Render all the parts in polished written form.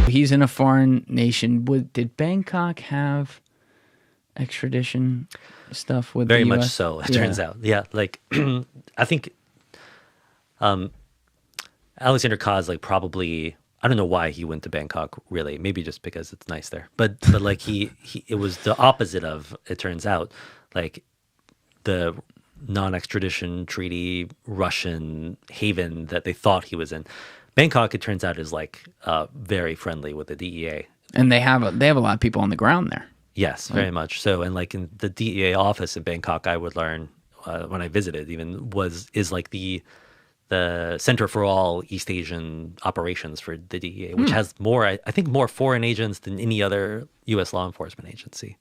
He's in a foreign nation. Did Bangkok have extradition stuff with Very the much US? so, it turns out. Yeah, like I think Alexander Kaz, like probably, I don't know why he went to Bangkok, really. Maybe just because it's nice there. But like he it was the opposite of, it turns out, like the non-extradition treaty Russian haven that they thought he was in. Bangkok, it turns out, is like very friendly with the DEA. And they have a lot of people on the ground there. Yes, very much so. And like in the DEA office in Bangkok, I would learn when I visited, even is like the center for all East Asian operations for the DEA, which has more, I think, more foreign agents than any other U.S. law enforcement agency.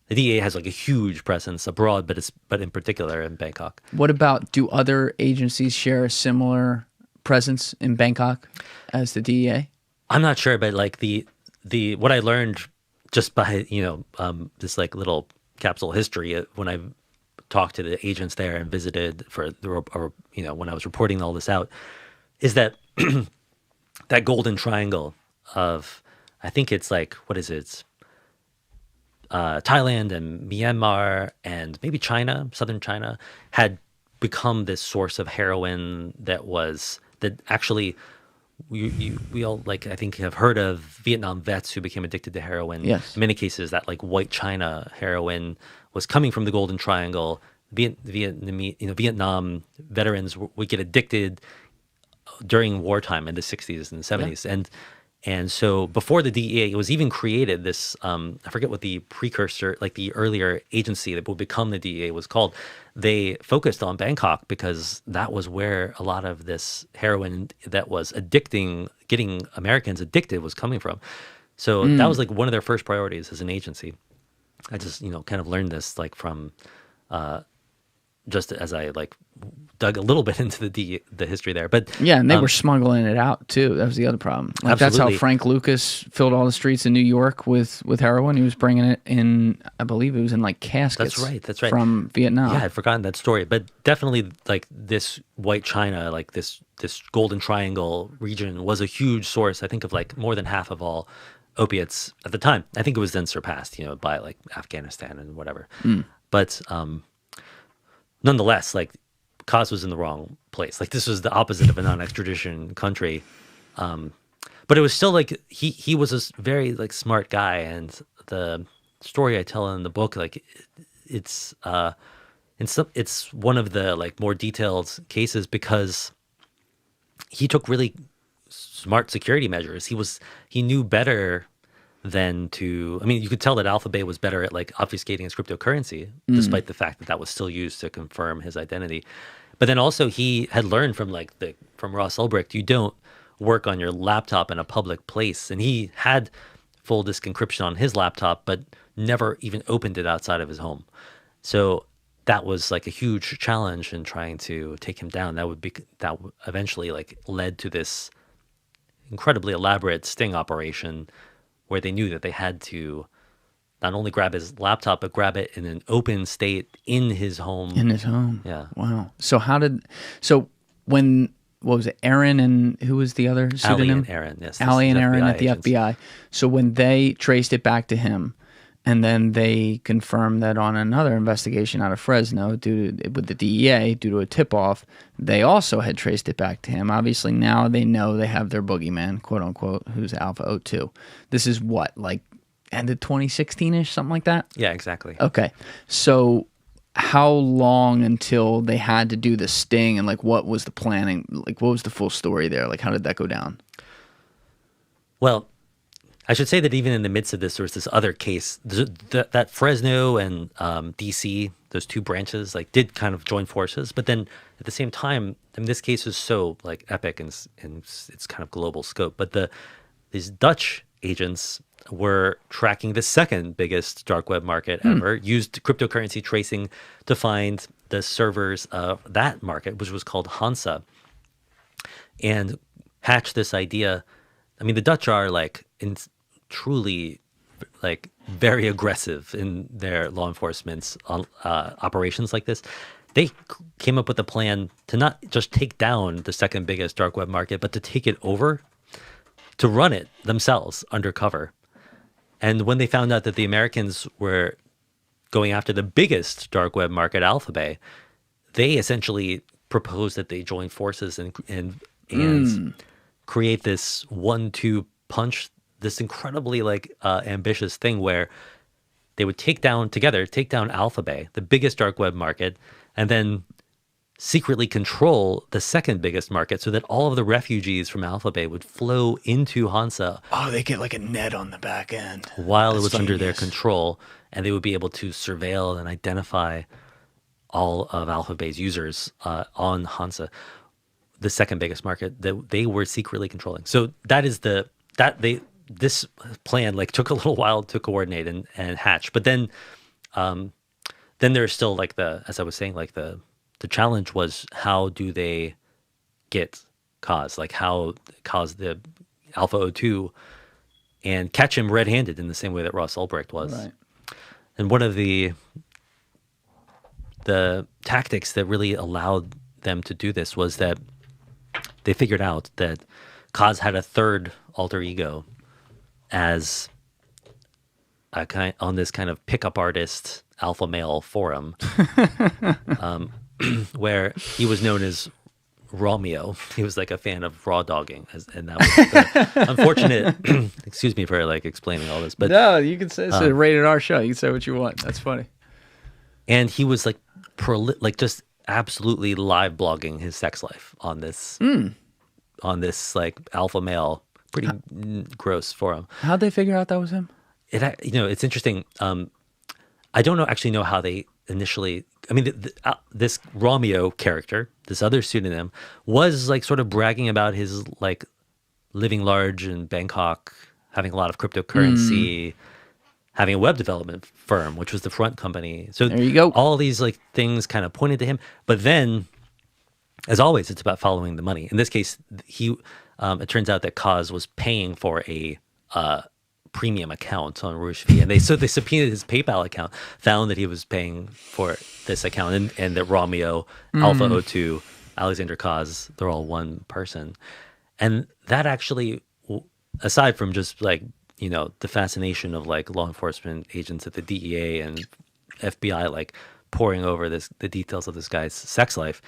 The DEA has like a huge presence abroad, but in particular in Bangkok. What about, do other agencies share a similar presence in Bangkok as the DEA? I'm not sure, but like the what I learned just by this like little capsule history when I talked to the agents there and visited when I was reporting all this out, is that that golden triangle of, I think it's like, what is it? Thailand and Myanmar and maybe China, southern China, had become this source of heroin that actually we all, like, I think, have heard of Vietnam vets who became addicted to heroin. Yes. In many cases, that like white China heroin was coming from the Golden Triangle. Vietnam veterans would get addicted during wartime in the 60s and the 70s. Yeah. And so before the DEA, it was even created, this, I forget what the precursor, like the earlier agency that would become the DEA was called. They focused on Bangkok because that was where a lot of this heroin that was getting Americans addicted was coming from. So that was like one of their first priorities as an agency. I just, kind of learned this like from, just as I like dug a little bit into the history there. But yeah, and they were smuggling it out too. That was the other problem. Like, that's how Frank Lucas filled all the streets in New York with heroin. He was bringing it in, I believe it was in like caskets. That's right. From Vietnam. Yeah, I'd forgotten that story. But definitely like this white China, like this Golden Triangle region was a huge source, I think, of like more than half of all opiates at the time. I think it was then surpassed, by like Afghanistan and whatever. But nonetheless, like, Kaz was in the wrong place. Like, this was the opposite of a non-extradition country. But it was still like he was a very like smart guy, and the story I tell in the book, like, it's one of the like more detailed cases because he took really smart security measures. He knew better than to, I mean, you could tell that AlphaBay was better at like obfuscating his cryptocurrency, despite the fact that that was still used to confirm his identity. But then also he had learned from Ross Ulbricht, you don't work on your laptop in a public place. And he had full disk encryption on his laptop, but never even opened it outside of his home. So that was like a huge challenge in trying to take him down. That eventually like led to this incredibly elaborate sting operation where they knew that they had to not only grab his laptop, but grab it in an open state in his home. In his home. Yeah. Wow. What was it, Aaron and who was the other pseudonym? Ali and Aaron, yes. Ali and Aaron at the agents. FBI. So when they traced it back to him, and then they confirmed that on another investigation out of Fresno, with the DEA, due to a tip-off, they also had traced it back to him. Obviously, now they know they have their boogeyman, quote-unquote, who's Alpha 02. This is what, like, end of 2016-ish, something like that? Yeah, exactly. Okay. So how long until they had to do the sting, and, like, what was the planning? Like, what was the full story there? Like, how did that go down? Well, I should say that even in the midst of this, there was this other case that Fresno and DC, those two branches, like, did kind of join forces. But then at the same time, I mean, this case is so like epic and it's kind of global scope. But these Dutch agents were tracking the second biggest dark web market ever, used cryptocurrency tracing to find the servers of that market, which was called Hansa, and hatched this idea. I mean, the Dutch are like truly like very aggressive in their law enforcement's operations like this. They came up with a plan to not just take down the second biggest dark web market, but to take it over, to run it themselves undercover. And when they found out that the Americans were going after the biggest dark web market, AlphaBay, they essentially proposed that they join forces and create this 1-2 punch, this incredibly like ambitious thing where they would take down AlphaBay, the biggest dark web market, and then secretly control the second biggest market so that all of the refugees from AlphaBay would flow into Hansa. Oh, they get like a net on the back end. While it was under their control, and they would be able to surveil and identify all of AlphaBay's users on Hansa, the second biggest market that they were secretly controlling. So that is this plan like took a little while to coordinate and hatch. But then there's still like as I was saying, like the challenge was, how do they get Caz? Like how Caz the Alpha O2 and catch him red-handed in the same way that Ross Ulbricht was. Right. And one of the tactics that really allowed them to do this was that they figured out that Caz had a third alter ego as on this kind of pickup artist alpha male forum, where he was known as Romeo. He was like a fan of raw dogging, and that was the unfortunate. Excuse me for like explaining all this, but no, you can say it's a rated R show. You can say what you want. That's funny. And he was like just absolutely live blogging his sex life on this like alpha male, pretty gross forum. How'd they figure out that was him? It's interesting. I don't actually know how they initially. I mean, this Romeo character, this other pseudonym, was like sort of bragging about his like living large in Bangkok, having a lot of cryptocurrency, having a web development firm, which was the front company. So there you go. All these like things kind of pointed to him. But then, as always, it's about following the money. In this case, it turns out that Caz was paying for a premium account on Rouge V, and they subpoenaed his PayPal account, found that he was paying for this account, and that Romeo, Alpha O2, Alexander Caz, they're all one person. And that actually, aside from just like, the fascination of like law enforcement agents at the DEA and FBI like poring over the details of this guy's sex life,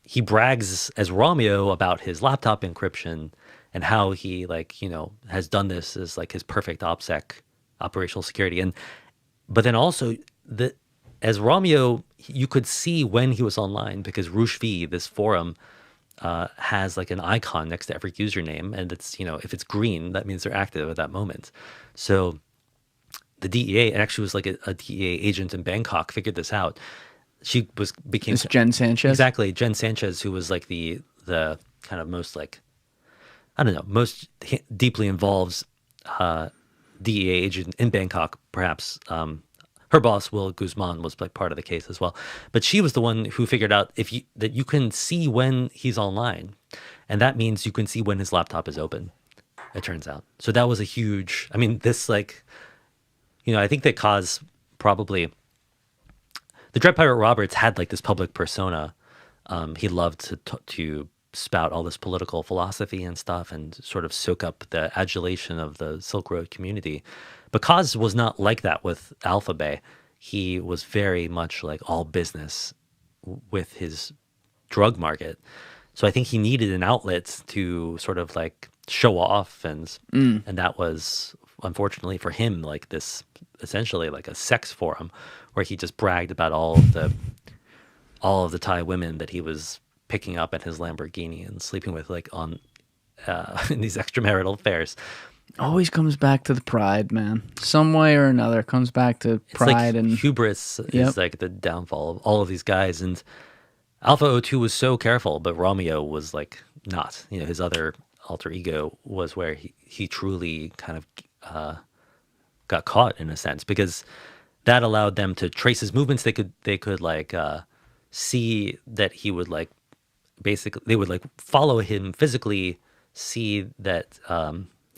he brags as Romeo about his laptop encryption and how he has done this as like his perfect OPSEC, operational security. But then also as Romeo, you could see when he was online, because Rouge V, this forum, has like an icon next to every username, and it's, if it's green, that means they're active at that moment. So the DEA, and actually was like a DEA agent in Bangkok, figured this out. Became It's Jen Sanchez. Exactly, Jen Sanchez, who was like the kind of most like, I don't know, most deeply involved DEA agent in Bangkok, perhaps. Her boss, Will Guzman, was like part of the case as well. But she was the one who figured out that you can see when he's online, and that means you can see when his laptop is open, it turns out. So that was a huge, I mean, this like, I think that Caz probably, the Dread Pirate Roberts had like this public persona. He loved to spout all this political philosophy and stuff and sort of soak up the adulation of the Silk Road community. But Caz was not like that with AlphaBay. He was very much like all business with his drug market. So I think he needed an outlet to sort of like show off, and that was, unfortunately for him, like this essentially like a sex forum where he just bragged about all of the Thai women that he was picking up at his Lamborghini and sleeping with like on in these extramarital affairs. Always comes back to the pride, man. Some way or another, comes back to pride, like and hubris is like the downfall of all of these guys. And Alpha O2 was so careful, but Romeo was like not. His other alter ego was where he truly kind of got caught in a sense, because that allowed them to trace his movements. They could like see that he would like, basically they would like follow him physically, see that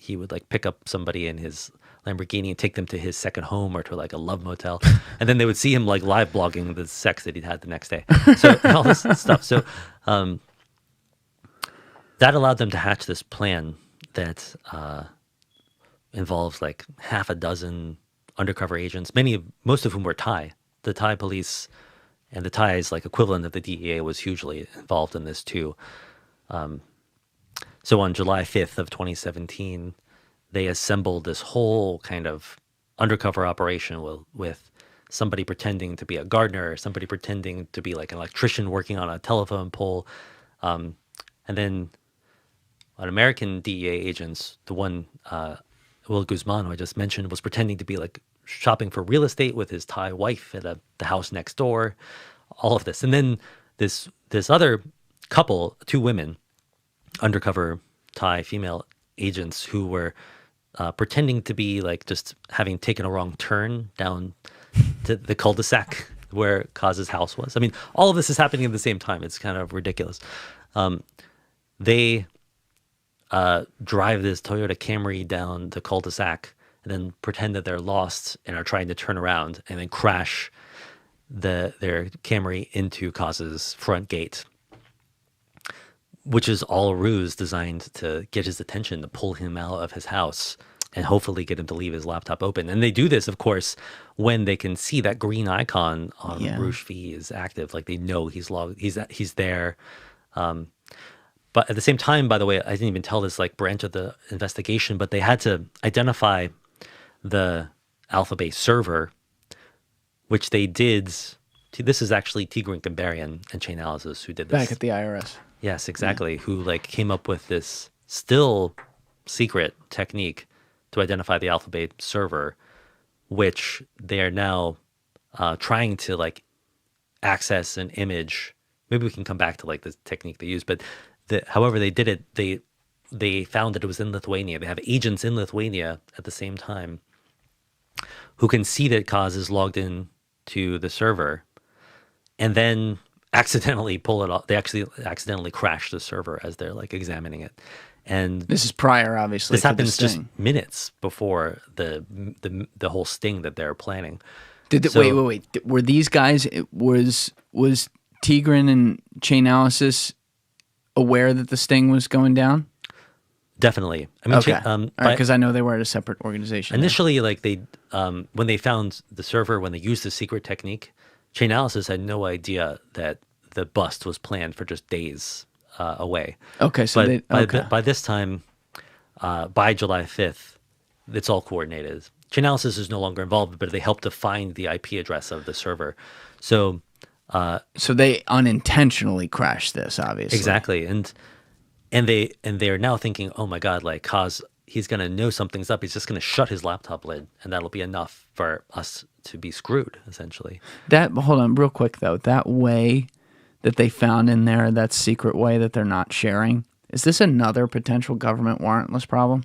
he would like pick up somebody in his Lamborghini and take them to his second home or to like a love motel, and then they would see him like live blogging the sex that he'd had the next day. So all this stuff. So that allowed them to hatch this plan that involved like half a dozen undercover agents, most of whom were Thai. The Thai police and the Thai's like equivalent of the DEA was hugely involved in this too. So on July 5th of 2017, they assembled this whole kind of undercover operation with somebody pretending to be a gardener, somebody pretending to be like an electrician working on a telephone pole. And then an American DEA agents, the one, Will Guzman, who I just mentioned, was pretending to be like shopping for real estate with his Thai wife at the house next door, all of this. And then this other couple, two women, undercover Thai female agents who were pretending to be like just having taken a wrong turn down to the cul-de-sac where Cazes' house was. I mean, all of this is happening at the same time. It's kind of ridiculous. They drive this Toyota Camry down the cul-de-sac and then pretend that they're lost and are trying to turn around and then crash their Camry into Cazes' front gate, which is all a ruse designed to get his attention, to pull him out of his house and hopefully get him to leave his laptop open. And they do this, of course, when they can see that green icon on Rouge V is active. Like they know he's logged, he's there. But at the same time, by the way, I didn't even tell this like branch of the investigation, but they had to identify the AlphaBay server, which they did. This is actually Tigran Gambarian and Chainalysis who did this. Back at the IRS. Yes, exactly. Yeah. Who like came up with this still secret technique to identify the AlphaBay server, which they are now trying to like access an image. Maybe we can come back to like the technique they used, but however they did it, they found that it was in Lithuania. They have agents in Lithuania at the same time who can see that Caz is logged in to the server and then accidentally pull it off. They actually accidentally crash the server as they're like examining it. And this is prior, obviously. This happens just minutes before the whole sting that they're planning. Wait. Were these guys, was Tigran and Chainalysis aware that the sting was going down? Definitely. I mean, okay. Because I know they were at a separate organization. Initially, like they, when they found the server, when they used the secret technique, Chainalysis had no idea that the bust was planned for just days away. Okay, so by this time, by July 5th, it's all coordinated. Chainalysis is no longer involved, but they helped to find the IP address of the server. So they unintentionally crashed this, obviously. Exactly, and they are now thinking, oh my God, like Caz, he's gonna know something's up. He's just gonna shut his laptop lid, and that'll be enough for us to be screwed, essentially. Hold on, real quick though. That way that they found in there, that secret way that they're not sharing, is this another potential government warrantless problem?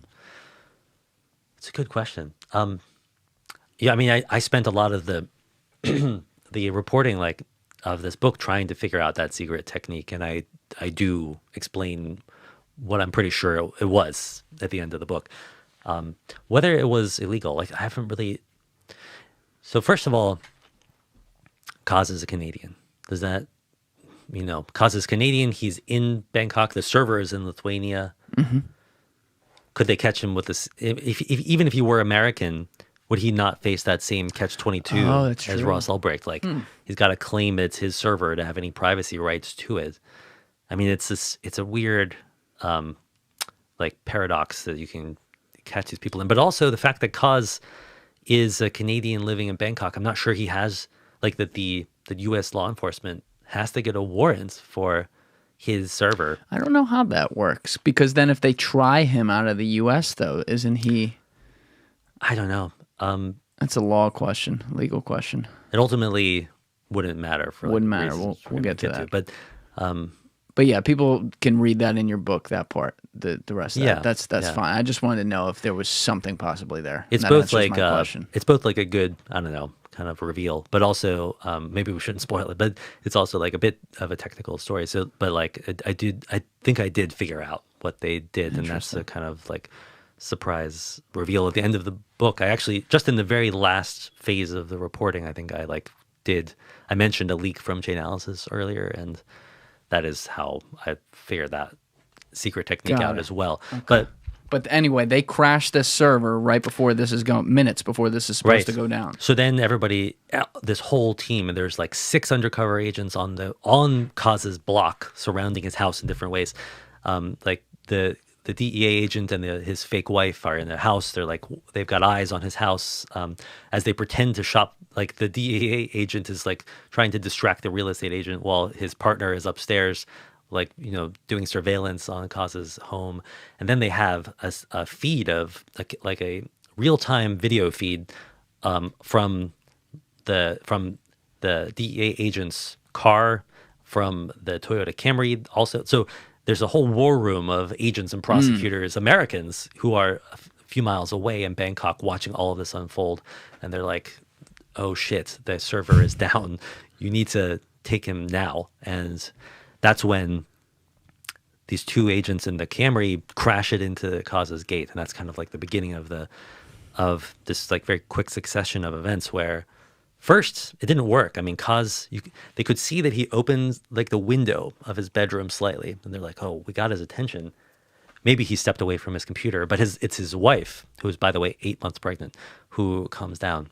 It's a good question. Yeah, I mean, I spent a lot of the the reporting like of this book trying to figure out that secret technique, and I do explain what I'm pretty sure it was at the end of the book. Whether it was illegal, like I haven't really. So first of all, Caz is a Canadian. Does that, Caz is Canadian. He's in Bangkok. The server is in Lithuania. Mm-hmm. Could they catch him with this? Even if he were American, would he not face that same catch-22 as Ross Ulbricht? Like he's got to claim it's his server to have any privacy rights to it. I mean, it's a weird like paradox that you can catch these people in. But also the fact that Caz is a Canadian living in Bangkok. I'm not sure he has like that the U.S. law enforcement has to get a warrant for his server. I don't know how that works, because then if they try him out of the U.S. though, isn't he? I don't know. That's a law question, legal question. It ultimately wouldn't matter. Wouldn't matter. We'll get to that. But yeah, people can read that in your book. That part, the rest of that. That's fine. I just wanted to know if there was something possibly there. It's both like a good, I don't know, kind of reveal, but also maybe we shouldn't spoil it. But it's also like a bit of a technical story. So, but like I think I did figure out what they did, and that's the kind of like surprise reveal at the end of the book. I actually, just in the very last phase of the reporting, I think I mentioned a leak from Chainalysis earlier, and that is how I figured that secret technique out as well. Okay. But anyway, they crashed this server right before this is going, minutes before this is supposed to go down. So then everybody, this whole team, and there's like 6 undercover agents on Caz's block surrounding his house in different ways. Like the DEA agent and his fake wife are in the house. They've got eyes on his house as they pretend to shop. Like the DEA agent is like trying to distract the real estate agent while his partner is upstairs, like, doing surveillance on Caz's home. And then they have a feed of like a real-time video feed from the DEA agent's car, from the Toyota Camry also. So there's a whole war room of agents and prosecutors, Americans, who are a few miles away in Bangkok watching all of this unfold. And they're like, oh shit, the server is down. You need to take him now. And that's when these 2 agents in the Camry crash it into Caz's gate. And that's kind of like the beginning of this like very quick succession of events where first, it didn't work. I mean, they could see that he opened like the window of his bedroom slightly, and they're like, "Oh, we got his attention." Maybe he stepped away from his computer, but it's his wife, who is, by the way, 8 months pregnant, who comes down,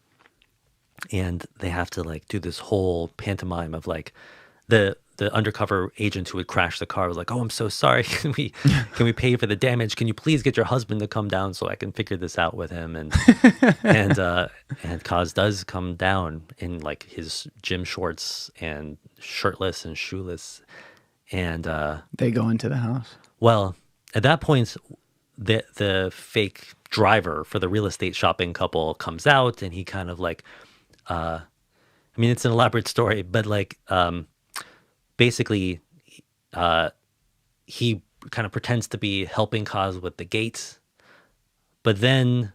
and they have to like do this whole pantomime of like the undercover agent who had crashed the car was like, "Oh, I'm so sorry. Can we pay for the damage? Can you please get your husband to come down so I can figure this out with him?" And Caz does come down in like his gym shorts and shirtless and shoeless, and they go into the house. Well, at that point, the fake driver for the real estate shopping couple comes out, and he kind of like, I mean, it's an elaborate story, but like. Basically, he kind of pretends to be helping Caz with the gate, but then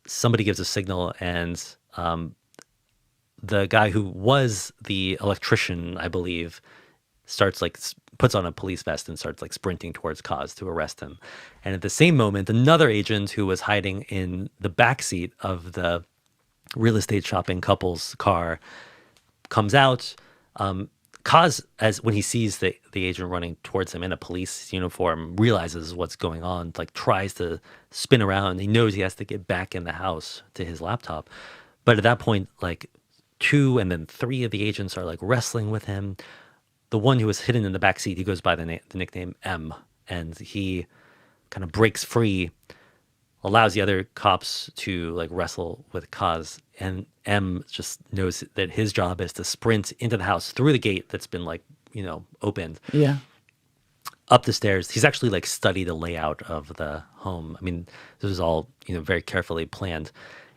somebody gives a signal, and the guy who was the electrician, I believe, puts on a police vest and starts like sprinting towards Caz to arrest him. And at the same moment, another agent who was hiding in the backseat of the real estate shopping couple's car comes out. Caz, when he sees the agent running towards him in a police uniform, realizes what's going on, like tries to spin around. He knows he has to get back in the house to his laptop. But at that point, like 2 and then 3 of the agents are like wrestling with him. The one who was hidden in the backseat, he goes by the nickname M, and he kind of breaks free, allows the other cops to like wrestle with Caz, and M just knows that his job is to sprint into the house through the gate that's been like, opened. Yeah. Up the stairs. He's actually like studied the layout of the home. I mean, this is all, very carefully planned,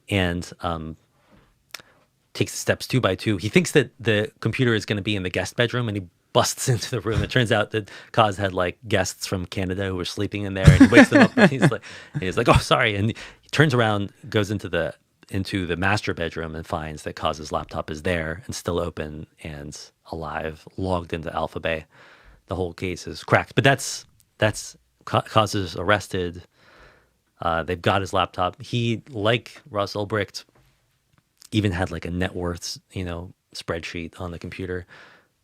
and takes steps 2 by 2. He thinks that the computer is going to be in the guest bedroom, and he busts into the room. It turns out that Caz had like guests from Canada who were sleeping in there, and he wakes them up, and he's like, "Oh, sorry," and he turns around, goes into the master bedroom, and finds that Caz's laptop is there and still open and alive, logged into AlphaBay. The whole case is cracked. But that's Caz is arrested. They've got his laptop. He, like Russ Ulbricht, even had like a net worth, spreadsheet on the computer.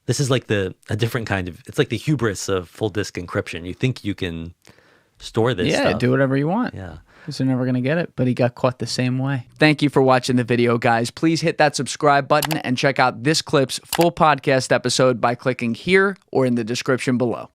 This is like a different kind of, it's like the hubris of full disk encryption. You think you can store this stuff. Do whatever you want. Yeah. Because they're never going to get it, but he got caught the same way. Thank you for watching the video, guys. Please hit that subscribe button and check out this clip's full podcast episode by clicking here or in the description below.